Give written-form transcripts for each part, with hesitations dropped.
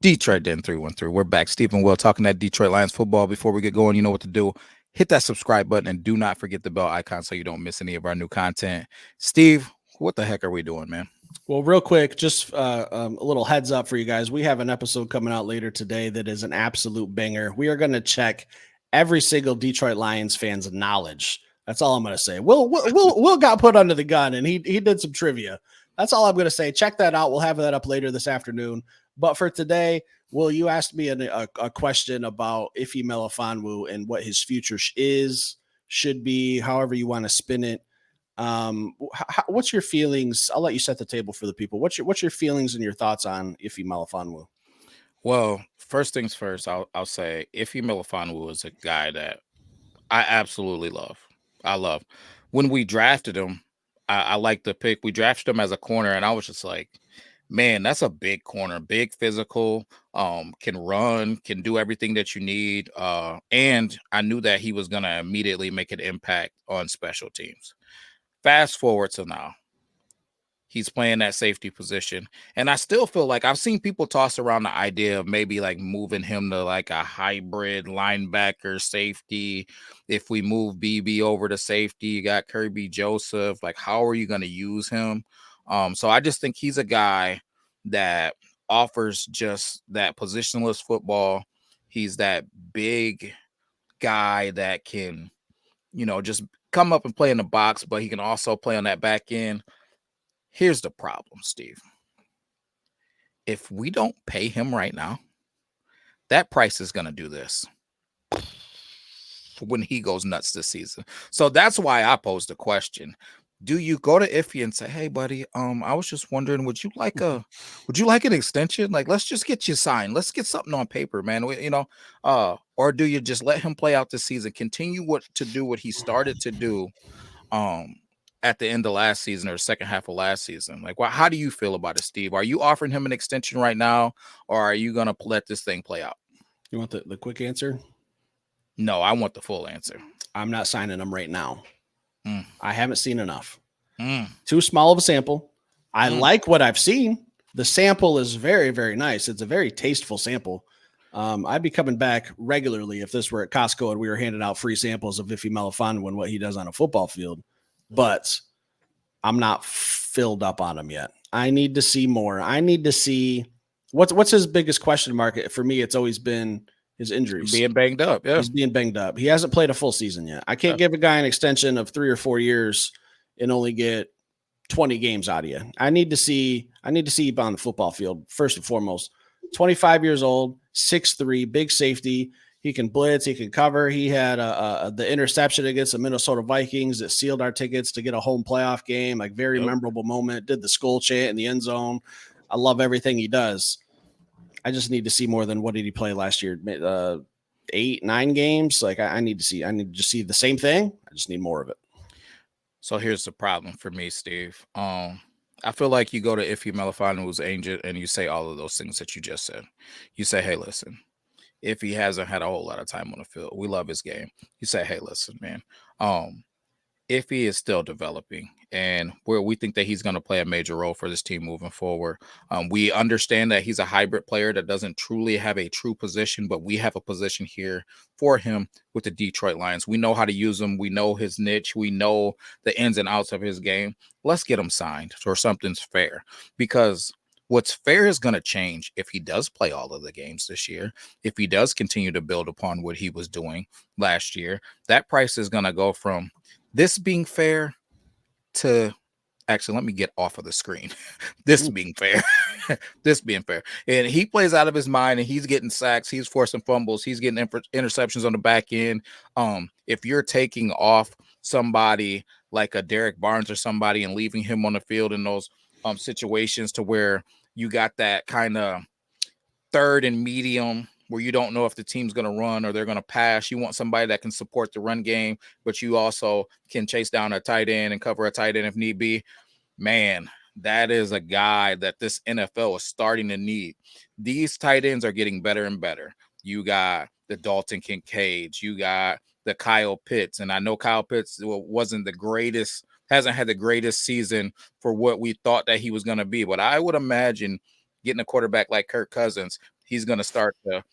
Detroit Den 313. We're back. Stephen Will talking that Detroit Lions football. Before we get going, you know what to do. Hit that subscribe button and do not forget the bell icon so you don't miss any of our new content. Steve, what the heck are we doing, man? Well, real quick, just a little heads up for you guys. We have an episode coming out later today that is an absolute banger. We are going to check every single Detroit Lions fan's knowledge. That's all I'm going to say. Will got put under the gun, and he did some trivia. That's all I'm going to say. Check that out. We'll have that up later this afternoon. But for today, Will, you asked me a question about Iffy Melifonwu and what his future should be, however you want to spin it. What's your feelings? I'll let you set the table for the people. What's your feelings and your thoughts on Iffy Melifonwu? Well, first things first, I'll say Ify Melifonwu is a guy that I absolutely love. I love. When we drafted him, I like the pick. We drafted him as a corner, and I was just like, man, that's a big corner, big physical, can run, can do everything that you need. And I knew that he was gonna immediately make an impact on special teams. Fast forward to now. He's playing that safety position. And I still feel like I've seen people toss around the idea of maybe like moving him to like a hybrid linebacker safety. If we move BB over to safety, you got Kirby Joseph. Like, how are you going to use him? So I just think he's a guy that offers just that positionless football. He's that big guy that can, just come up and play in the box, but he can also play on that back end. Here's the problem, Steve. If we don't pay him right now, that price is going to do this when he goes nuts this season. So that's why I posed the question. Do you go to Iffy and say, "Hey, buddy, I was just wondering, would you like an extension? Like, let's just get you signed. Let's get something on paper, man. Or do you just let him play out the season, continue to do what he started to do, um, at the end of last season or second half of last season? Like, how do you feel about it, Steve? Are you offering him an extension right now, or are you gonna let this thing play out? You want the quick answer? No, I want the full answer. I'm not signing him right now. Mm, I haven't seen enough. mm, Too small of a sample. I mm. like what I've seen. The sample is very, very nice. It's a very tasteful sample. I'd be coming back regularly if this were at Costco and we were handing out free samples of Iffy Melifonwu and what he does on a football field. But I'm not filled up on him yet. I need to see more. I need to see what's his biggest question mark. For me, it's always been his injuries. Being banged up, yeah. He's being banged up. He hasn't played a full season yet. I can't give a guy an extension of 3 or 4 years and only get 20 games out of you. I need to see you on the football field first and foremost. 25 years old, 6'3", big safety. He can blitz. He can cover. He had the interception against the Minnesota Vikings that sealed our tickets to get a home playoff game. Like, very memorable moment. Did the skull chant in the end zone. I love everything he does. I just need to see more than what did he play last year? 8, 9 games. Like, I need to see the same thing. I just need more of it. So here's the problem for me, Steve. I feel like you go to Iffy Melifonwu's agent and you say all of those things that you just said. You say, "Hey, listen, if he hasn't had a whole lot of time on the field, we love his game." You say, "Hey, listen, man, if he is still developing and we think that he's going to play a major role for this team moving forward. We understand that he's a hybrid player that doesn't truly have a true position, but we have a position here for him with the Detroit Lions. We know how to use him. We know his niche. We know the ins and outs of his game. Let's get him signed or something's fair, because what's fair is going to change if he does play all of the games this year. If he does continue to build upon what he was doing last year, that price is going to go from this being fair to, actually, let me get off of the screen. This being fair. This being fair. And he plays out of his mind and he's getting sacks. He's forcing fumbles. He's getting interceptions on the back end. If you're taking off somebody like a Derek Barnes or somebody and leaving him on the field in those situations to where you got that kind of third and medium where you don't know if the team's going to run or they're going to pass. You want somebody that can support the run game, but you also can chase down a tight end and cover a tight end if need be. Man, that is a guy that this NFL is starting to need. These tight ends are getting better and better. You got the Dalton Kincaid, you got the Kyle Pitts, and I know Kyle Pitts wasn't the greatest, hasn't had the greatest season for what we thought that he was going to be, but I would imagine getting a quarterback like Kirk Cousins, he's going to start to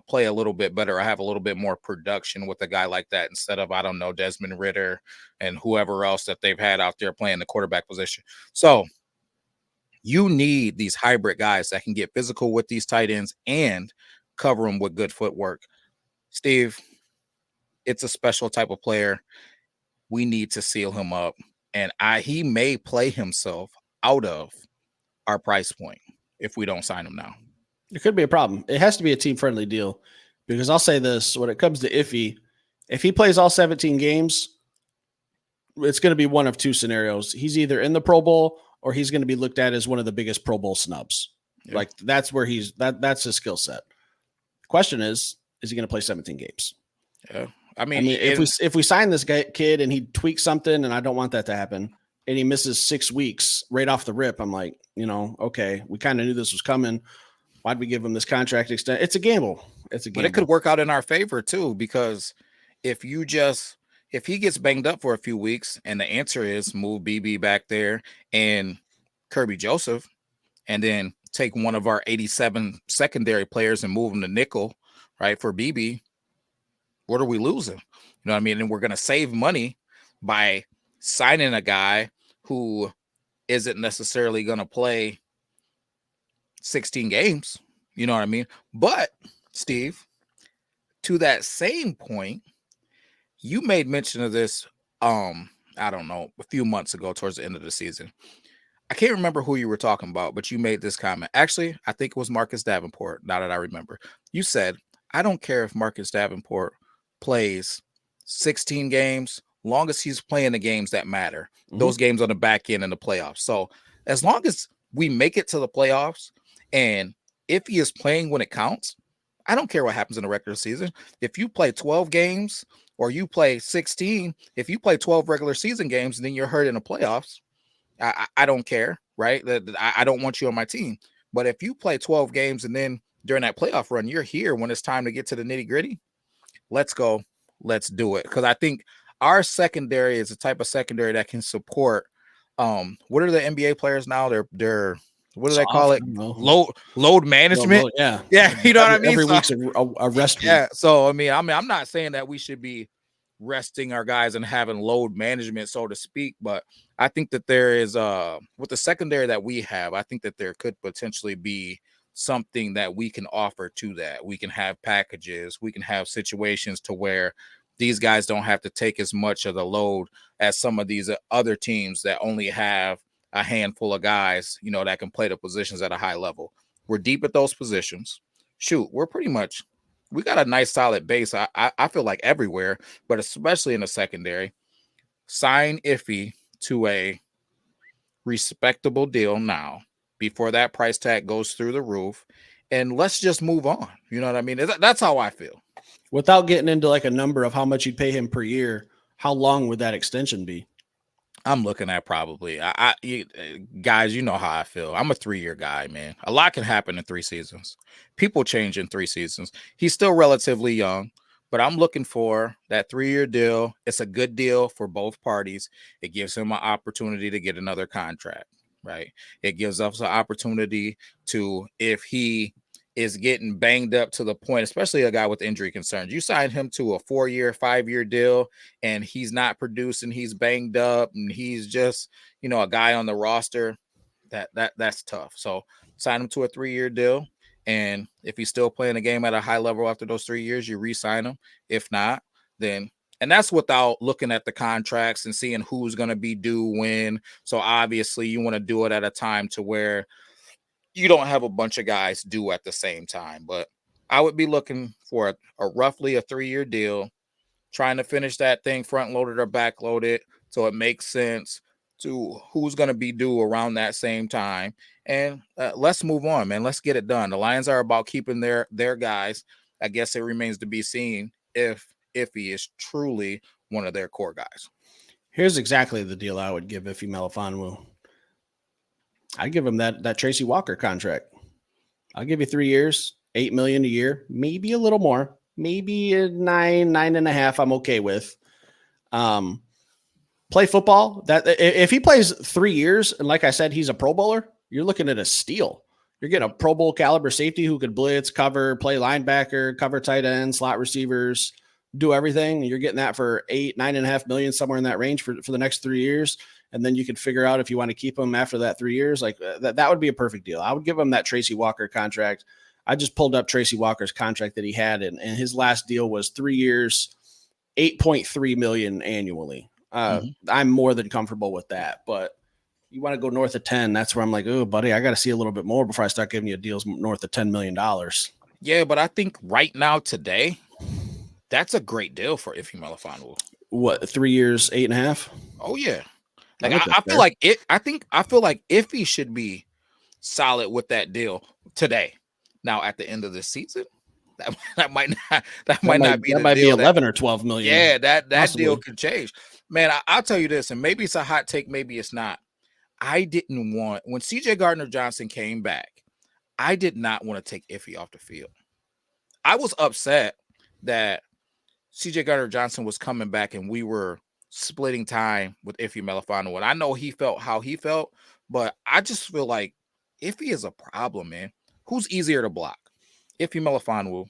play a little bit better. I have a little bit more production with a guy like that instead of, I don't know, Desmond Ritter and whoever else that they've had out there playing the quarterback position. So you need these hybrid guys that can get physical with these tight ends and cover them with good footwork. Steve, it's a special type of player. We need to seal him up. And he may play himself out of our price point if we don't sign him now. It could be a problem. It has to be a team-friendly deal because I'll say this, when it comes to Iffy, if he plays all 17 games, it's going to be one of two scenarios. He's either in the Pro Bowl or he's going to be looked at as one of the biggest Pro Bowl snubs. Yeah. Like that's where that's his skill set. Question is he going to play 17 games? Yeah. I mean, if we sign this kid and he tweaks something, and I don't want that to happen, and he misses 6 weeks right off the rip, I'm like, okay, we kind of knew this was coming. Why'd we give him this contract extension? It's a gamble. But it could work out in our favor too, because if he gets banged up for a few weeks, and the answer is move BB back there and Kirby Joseph, and then take one of our 87 secondary players and move him to nickel, right, for BB, what are we losing? You know what I mean? And we're going to save money by signing a guy who isn't necessarily going to play 16 games. You know what I mean? But, Steve, to that same point, you made mention of this, I don't know, a few months ago towards the end of the season. I can't remember who you were talking about, but you made this comment. Actually, I think it was Marcus Davenport, now that I remember. You said, I don't care if Marcus Davenport plays 16 games, long as he's playing the games that matter, those games on the back end in the playoffs. So as long as we make it to the playoffs, and if he is playing when it counts, I don't care what happens in the regular season. If you play 12 games or you play 16, if you play 12 regular season games and then you're hurt in the playoffs, I don't care, right? I don't want you on my team. But if you play 12 games and then during that playoff run, you're here when it's time to get to the nitty gritty, let's go. Let's do it. Because I think our secondary is the type of secondary that can support. What are the NBA players now? They're what do they call it? Load management. Yeah. You know what I mean. Every week's a rest week. Yeah. So I mean, I'm not saying that we should be resting our guys and having load management, so to speak, but I think that there is with the secondary that we have, I think that there could potentially be something that we can offer to that. We can have packages, we can have situations to where these guys don't have to take as much of the load as some of these other teams that only have a handful of guys, that can play the positions at a high level. We're deep at those positions. Shoot, we got a nice solid base. I feel like everywhere, but especially in the secondary. Sign Iffy to a respectable deal now before that price tag goes through the roof, and let's just move on. You know what I mean? That's how I feel. Without getting into like a number of how much you'd pay him per year, how long would that extension be? I'm looking at probably, guys, you know how I feel. I'm a 3-year guy, man. A lot can happen in 3 seasons. People change in 3 seasons. He's still relatively young, but I'm looking for that 3-year deal. It's a good deal for both parties. It gives him an opportunity to get another contract, right? It gives us an opportunity to, if he is getting banged up to the point, especially a guy with injury concerns, you sign him to a 4-year, 5-year deal, and he's not producing, he's banged up, and he's just, a guy on the roster, that's tough. So sign him to a 3-year deal. And if he's still playing the game at a high level after those 3 years, you re-sign him. If not, then, and that's without looking at the contracts and seeing who's going to be due when. So obviously you want to do it at a time to where you don't have a bunch of guys due at the same time. But I would be looking for a roughly a 3-year deal, trying to finish that thing front loaded or back loaded so it makes sense to who's going to be due around that same time. And let's move on, man. Let's get it done. The Lions are about keeping their guys. I guess it remains to be seen if he is truly one of their core guys. Here's exactly the deal I would give Iffy Melifonwu. I'd give him that Tracy Walker contract. I'll give you 3 years, $8 million a year, maybe a little more, maybe a 9.5. I'm okay with. Play football. That if he plays 3 years, and like I said, he's a Pro Bowler, you're looking at a steal. You're getting a Pro Bowl caliber safety who could blitz, cover, play linebacker, cover tight end, slot receivers, do everything. You're getting that for $9.5 million, somewhere in that range for the next 3 years. And then you could figure out if you want to keep him after that 3 years. Like that would be a perfect deal. I would give him that Tracy Walker contract. I just pulled up Tracy Walker's contract that he had, and his last deal was 3 years, $8.3 million annually. I'm more than comfortable with that, but you want to go north of 10, that's where I'm like, oh, buddy, I got to see a little bit more before I start giving you deals north of $10 million. Yeah, but I think right now, today, that's a great deal for Iffy Melifonwu. What, 3 years, 8.5? Oh, yeah. I Like, think I that's feel fair. like it. I feel like Iffy should be solid with that deal today. Now, at the end of the season, that might not be That the might be deal. 11 or 12 million. Yeah, that possibly. deal could change. Man, I'll tell you this, and maybe it's a hot take, maybe it's not. I didn't want, when CJ Gardner-Johnson came back, I did not want to take Iffy off the field. I was upset that CJ Gardner-Johnson was coming back and we were splitting time with Iffy Melifonwu. And I know he felt how he felt, but I just feel like Iffy is a problem, man. Who's easier to block? Iffy Melifonwu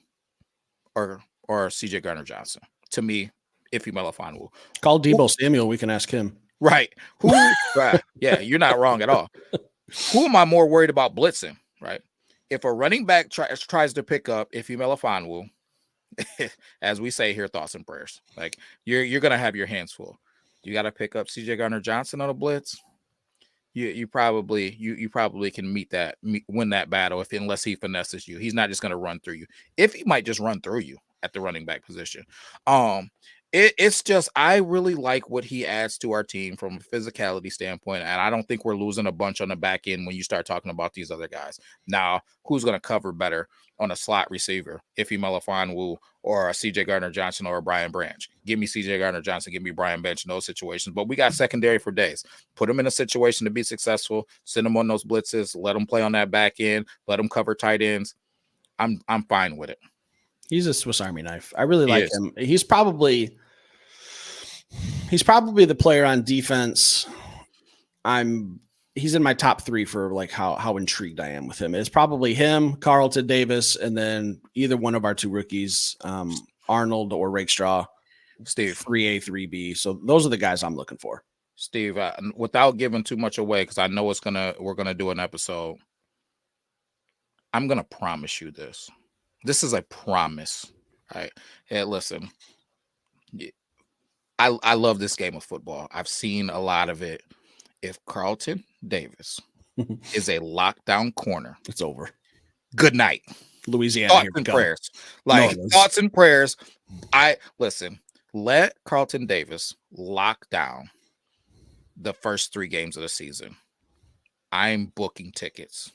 or CJ Gardner-Johnson? To me, Iffy Melifonwu. Call Debo Samuel. We can ask him. Right. Who? Yeah, you're not wrong at all. Who am I more worried about blitzing? Right. If a running back tries to pick up Iffy Melifonwu, as we say here, thoughts and prayers. Like you're gonna have your hands full. You got to pick up CJ Gardner-Johnson on a blitz. You probably can win that battle unless he finesses you. He's not just gonna run through you. If he might just run through you at the running back position. It's just, I really like what he adds to our team from a physicality standpoint, and I don't think we're losing a bunch on the back end when you start talking about these other guys. Now, who's going to cover better on a slot receiver? Iffy Melifonwu or a CJ Gardner-Johnson or a Brian Branch? Give me CJ Gardner-Johnson, give me Brian Branch in those situations. But we got secondary for days. Put them in a situation to be successful. Send them on those blitzes. Let them play on that back end. Let them cover tight ends. I'm fine with it. He's a Swiss Army knife. I really like him. He's probably the player on defense. He's in my top 3 for like how intrigued I am with him. It's probably him, Carlton Davis, and then either one of our 2 rookies, Arnold or Rakestraw. Steve, 3A, 3B. So those are the guys I'm looking for. Steve, without giving too much away, because I know we're gonna do an episode. I'm gonna promise you this. This is a promise. All right. Hey, listen. I love this game of football. I've seen a lot of it. If Carlton Davis is a lockdown corner, it's over. Good night. Louisiana. Thoughts and prayers. Thoughts and prayers. Let Carlton Davis lock down the first 3 games of the season. I'm booking tickets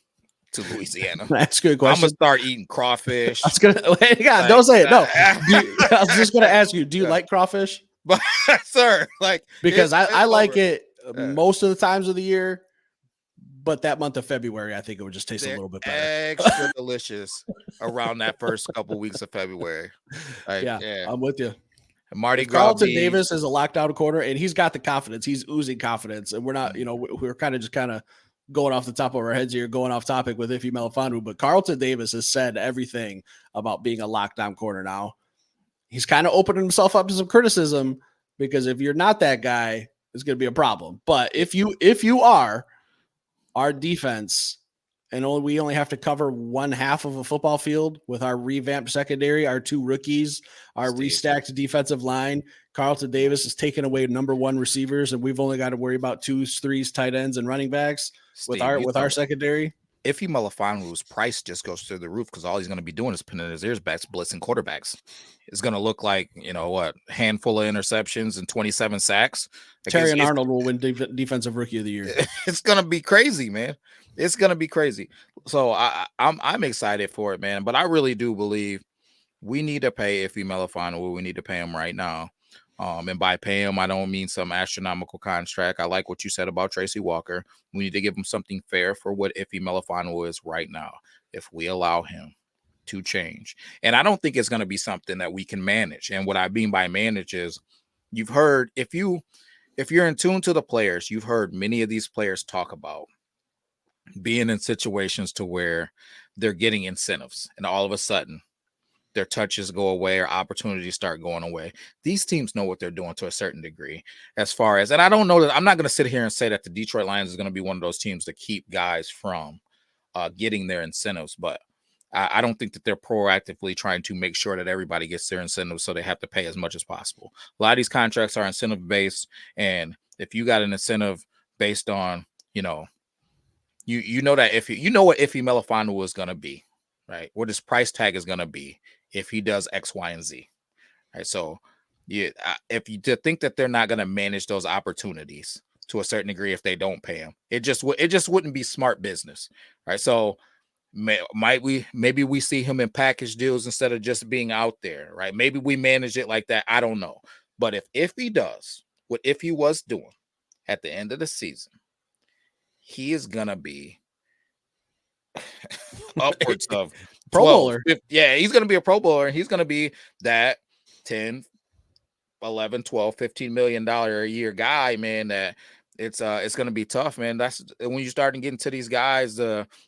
to Louisiana. That's a good question. I'm gonna start eating crawfish. Don't say it. No. I was just gonna ask you, do you like crawfish? But sir, because I like it most of the times of the year, but that month of February, I think it would just taste a little bit better. Extra delicious around that first couple weeks of February. Yeah, I'm with you. Marty Carlton Davis is a lockdown corner, and he's got the confidence. He's oozing confidence, and we're not, we're kind of going off the top of our heads here, going off topic with Iffy Melifonwu, but Carlton Davis has said everything about being a lockdown corner now. He's kind of opening himself up to some criticism, because if you're not that guy, it's going to be a problem. But if you are, our defense, and we only have to cover one half of a football field with our revamped secondary, our 2 rookies, our restacked defensive line. Carlton Davis is taking away number 1 receivers, and we've only got to worry about 2s, 3s, tight ends, and running backs with our secondary. Iffy Melifonwu's price just goes through the roof, because all he's going to be doing is pinning his ears back, blitzing quarterbacks. It's going to look like, handful of interceptions and 27 sacks. Terry and Arnold will win defensive rookie of the year. It's going to be crazy, man. It's going to be crazy. So I'm excited for it, man. But I really do believe we need to pay Iffy Melifonwu. We need to pay him right now. And by pay him, I don't mean some astronomical contract. I like what you said about Tracy Walker. We need to give him something fair for what Iffy Melifonwu is right now, if we allow him to change. And I don't think it's going to be something that we can manage. And what I mean by manage is, you've heard, if you're in tune to the players, you've heard many of these players talk about being in situations to where they're getting incentives and all of a sudden their touches go away or opportunities start going away. These teams know what they're doing to a certain degree as far as, and I don't know that I'm not going to sit here and say that the Detroit Lions is going to be one of those teams to keep guys from getting their incentives, but I don't think that they're proactively trying to make sure that everybody gets their incentives so they have to pay as much as possible. A lot of these contracts are incentive based, and if you got an incentive based on, you know that if you know what Iffy Melifonwu is going to be, right? What his price tag is going to be if he does X, Y, and Z, right? So, if you to think that they're not going to manage those opportunities to a certain degree if they don't pay him, it just wouldn't be smart business, right? So, maybe we see him in package deals instead of just being out there, right? Maybe we manage it like that. I don't know, but if he does what if he was doing at the end of the season, he is gonna be upwards of Pro 12, Bowler. 15, yeah, he's going to be a Pro Bowler, and he's going to be that 10, 11, 12, $15 million a year guy, man. That it's going to be tough, man. That's when you start getting to these guys,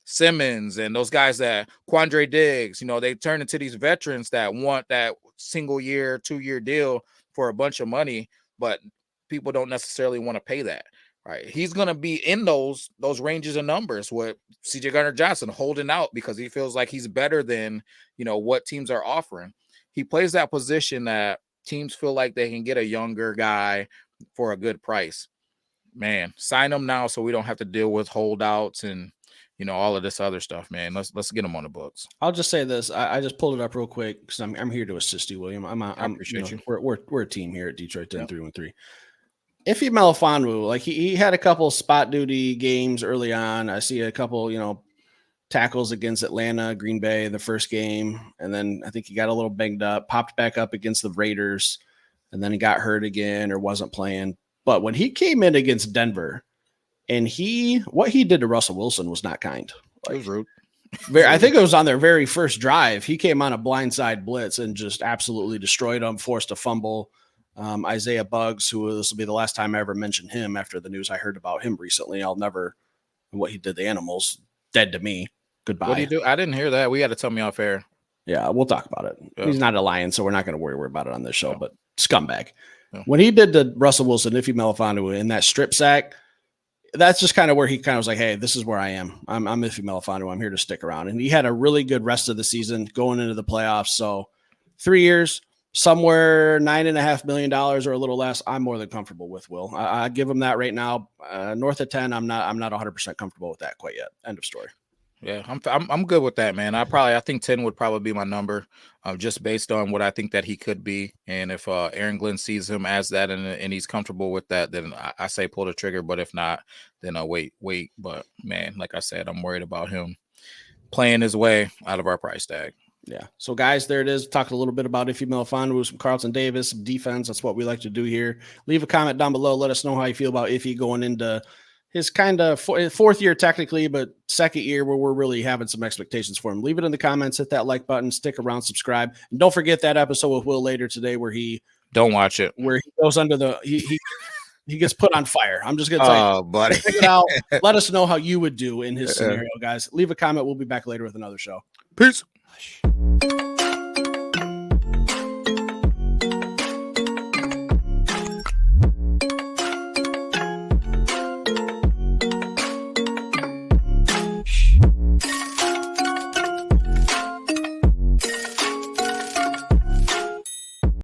Simmons and those guys that Quandre Diggs, they turn into these veterans that want that single year, 2-year deal for a bunch of money, but people don't necessarily want to pay that. Right, he's gonna be in those ranges of numbers with CJ Gardner-Johnson holding out because he feels like he's better than what teams are offering. He plays that position that teams feel like they can get a younger guy for a good price. Man, sign him now so we don't have to deal with holdouts and all of this other stuff. Man, let's get him on the books. I'll just say this: I just pulled it up real quick because I'm here to assist you, William. I appreciate you. We're a team here at Detroit 10-3-1-3. Iffy Melifonwu, like he had a couple spot duty games early on. I see a couple, tackles against Atlanta, Green Bay, the first game. And then I think he got a little banged up, popped back up against the Raiders, and then he got hurt again or wasn't playing. But when he came in against Denver and what he did to Russell Wilson was not kind. It was rude. I think it was on their very first drive. He came on a blindside blitz and just absolutely destroyed him, forced a fumble. Isaiah Buggs, who this will be the last time I ever mention him after the news I heard about him recently. I'll never, what he did, the animals, dead to me. Goodbye. What did he do? I didn't hear that. We got to tell me off air. Yeah, we'll talk about it. Yeah. He's not a Lion, so we're not going to worry about it on this show, Yeah. But scumbag. Yeah. When he did the Russell Wilson, Iffy Melifonwu in that strip sack, that's just kind of where he kind of was like, hey, this is where I am. I'm Iffy Melifonwu. I'm here to stick around. And he had a really good rest of the season going into the playoffs. So 3 years, somewhere $9.5 million or a little less, I'm more than comfortable with. Will I give him that right now? North of 10, I'm not 100% comfortable with that quite yet. End of story. Yeah, I'm good with that, man. I think 10 would probably be my number, just based on what I think that he could be. And if Aaron Glenn sees him as that and he's comfortable with that, then I say pull the trigger. But if not, then I'll wait. But man, like I said, I'm worried about him playing his way out of our price tag. Yeah. So, guys, there it is. Talked a little bit about Iffy Melifonwu, some Carlton Davis, some defense. That's what we like to do here. Leave a comment down below. Let us know how you feel about Iffy going into his kind of fourth year technically, but second year where we're really having some expectations for him. Leave it in the comments. Hit that like button. Stick around. Subscribe. And don't forget that episode with Will later today where he don't watch it. Where he goes under the he gets put on fire. I'm just gonna tell you, buddy. Check it out. Let us know how you would do in his scenario, guys. Leave a comment. We'll be back later with another show. Peace.